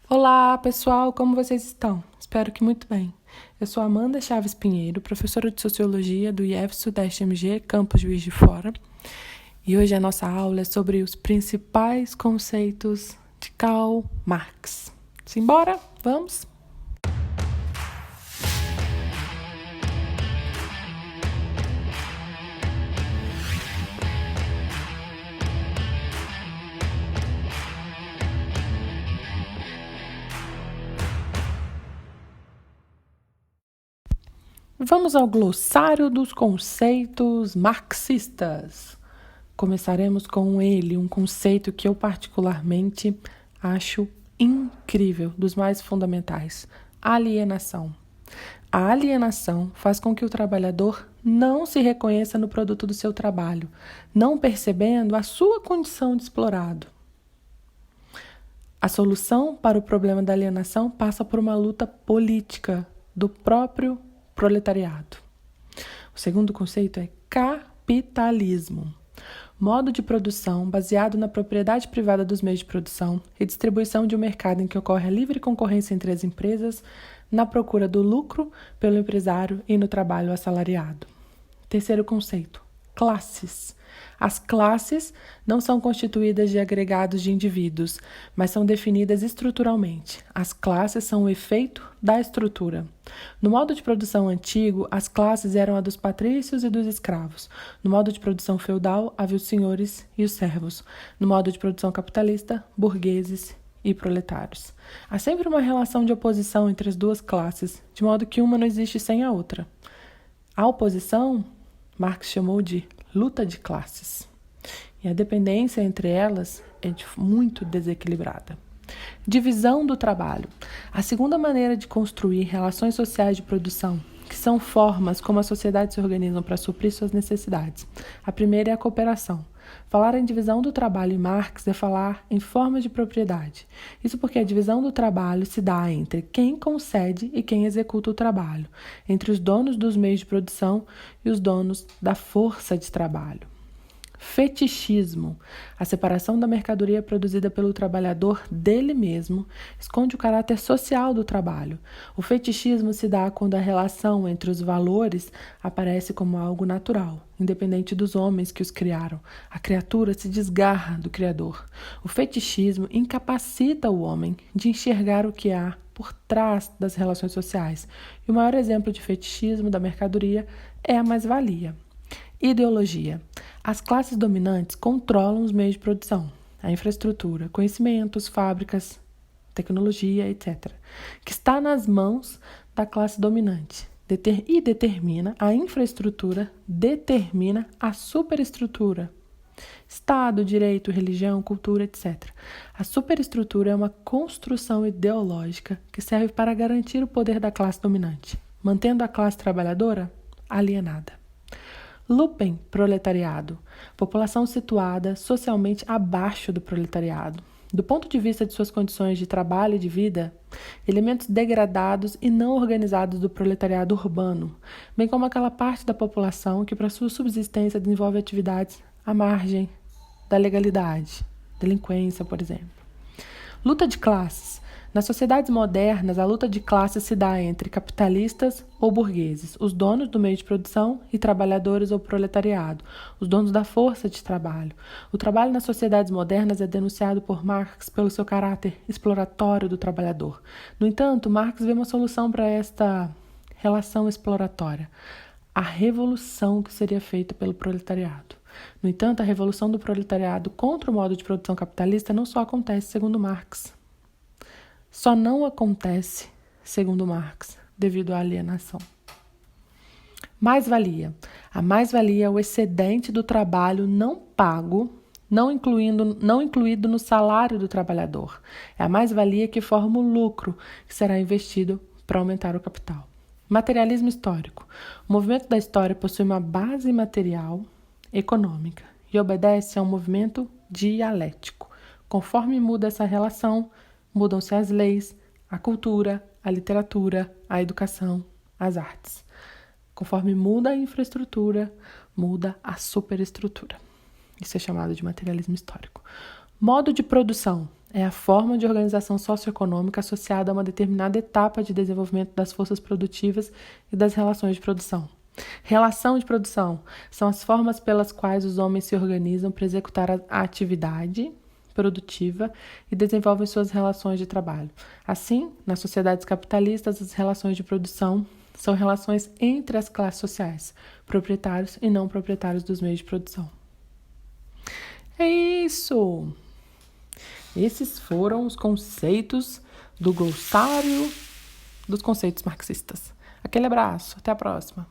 Olá, pessoal, como vocês estão? Espero que muito bem. Eu sou Amanda Chaves Pinheiro, professora de Sociologia do IF Sudeste MG, campus Juiz de Fora. E hoje a nossa aula é sobre os principais conceitos de Karl Marx. Simbora? Vamos? Vamos ao glossário dos conceitos marxistas. Começaremos com ele, um conceito que eu particularmente acho incrível, dos mais fundamentais: alienação. A alienação faz com que o trabalhador não se reconheça no produto do seu trabalho, não percebendo a sua condição de explorado. A solução para o problema da alienação passa por uma luta política do próprio proletariado. O segundo conceito é capitalismo. Modo de produção baseado na propriedade privada dos meios de produção e distribuição de um mercado em que ocorre a livre concorrência entre as empresas na procura do lucro pelo empresário e no trabalho assalariado. Terceiro conceito, classes. As classes não são constituídas de agregados de indivíduos, mas são definidas estruturalmente. As classes são o efeito da estrutura. No modo de produção antigo, as classes eram a dos patrícios e dos escravos. No modo de produção feudal, havia os senhores e os servos. No modo de produção capitalista, burgueses e proletários. Há sempre uma relação de oposição entre as duas classes, de modo que uma não existe sem a outra. A oposição, Marx chamou de luta de classes. E a dependência entre elas é muito desequilibrada. Divisão do trabalho. A segunda maneira de construir relações sociais de produção, que são formas como a sociedade se organizam para suprir suas necessidades. A primeira é a cooperação. Falar em divisão do trabalho em Marx é falar em forma de propriedade. Isso porque a divisão do trabalho se dá entre quem concede e quem executa o trabalho, entre os donos dos meios de produção e os donos da força de trabalho. Fetichismo. A separação da mercadoria produzida pelo trabalhador dele mesmo esconde o caráter social do trabalho. O fetichismo se dá quando a relação entre os valores aparece como algo natural, independente dos homens que os criaram. A criatura se desgarra do Criador. O fetichismo incapacita o homem de enxergar o que há por trás das relações sociais. E o maior exemplo de fetichismo da mercadoria é a mais-valia. Ideologia. As classes dominantes controlam os meios de produção, a infraestrutura, conhecimentos, fábricas, tecnologia, etc., que está nas mãos da classe dominante e determina a infraestrutura, determina a superestrutura. Estado, direito, religião, cultura, etc. A superestrutura é uma construção ideológica que serve para garantir o poder da classe dominante, mantendo a classe trabalhadora alienada. Lupen, proletariado, população situada socialmente abaixo do proletariado. Do ponto de vista de suas condições de trabalho e de vida, elementos degradados e não organizados do proletariado urbano, bem como aquela parte da população que para sua subsistência desenvolve atividades à margem da legalidade, delinquência, por exemplo. Luta de classes. Nas sociedades modernas, a luta de classes se dá entre capitalistas ou burgueses, os donos do meio de produção e trabalhadores ou proletariado, os donos da força de trabalho. O trabalho nas sociedades modernas é denunciado por Marx pelo seu caráter exploratório do trabalhador. No entanto, Marx vê uma solução para esta relação exploratória: a revolução que seria feita pelo proletariado. No entanto, a revolução do proletariado contra o modo de produção capitalista não só acontece, segundo Marx. Só não acontece, segundo Marx, devido à alienação. Mais-valia. A mais-valia é o excedente do trabalho não pago, não incluído no salário do trabalhador. É a mais-valia que forma o lucro que será investido para aumentar o capital. Materialismo histórico. O movimento da história possui uma base material econômica e obedece a um movimento dialético. Conforme muda essa relação, mudam-se as leis, a cultura, a literatura, a educação, as artes. Conforme muda a infraestrutura, muda a superestrutura. Isso é chamado de materialismo histórico. Modo de produção. é a forma de organização socioeconômica associada a uma determinada etapa de desenvolvimento das forças produtivas e das relações de produção. Relação de produção são as formas pelas quais os homens se organizam para executar a atividade produtiva e desenvolvem suas relações de trabalho. Assim, nas sociedades capitalistas, as relações de produção são relações entre as classes sociais, proprietários e não proprietários dos meios de produção. É isso! Esses foram os conceitos do glossário dos conceitos marxistas. Aquele abraço, até a próxima!